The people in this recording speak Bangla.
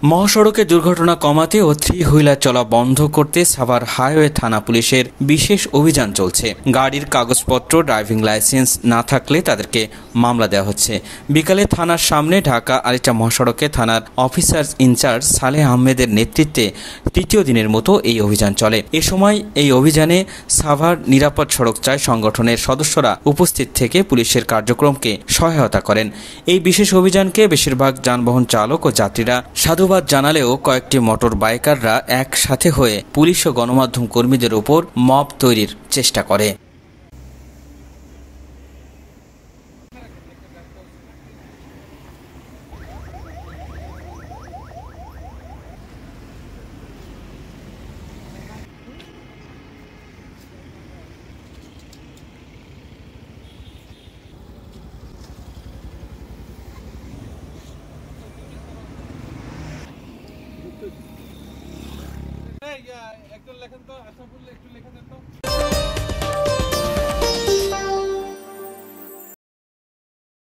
মহাসড়কে দুর্ঘটনা কমাতে ও থ্রি হুইলার চলা বন্ধ করতে সাভার হাইওয়ে থানা পুলিশের বিশেষ অভিযান চলছে। গাড়ির কাগজপত্র, ড্রাইভিং লাইসেন্স না থাকলে তাদেরকে মামলা দেওয়া হচ্ছে। বিকালে থানার সামনে ঢাকা আরিচা মহাসড়কে থানার অফিসার ইনচার্জ সালেহ আহমেদের নেতৃত্বে তৃতীয় দিনের মতো এই অভিযান চলে। এ সময় এই অভিযানে সাভার নিরাপদ সড়ক চাই সংগঠনের সদস্যরা উপস্থিত থেকে পুলিশের কার্যক্রমকে সহায়তা করেন। এই বিশেষ অভিযানকে বেশিরভাগ যানবাহন চালক ও যাত্রীরা সাধুবাদ জানালেও কয়েকটি মোটর বাইকাররা একসাথে হয়ে পুলিশ ও গণমাধ্যম কর্মীদের উপর মব তৈরির চেষ্টা করে। একজন লেখেন তো আশরাফুল একটু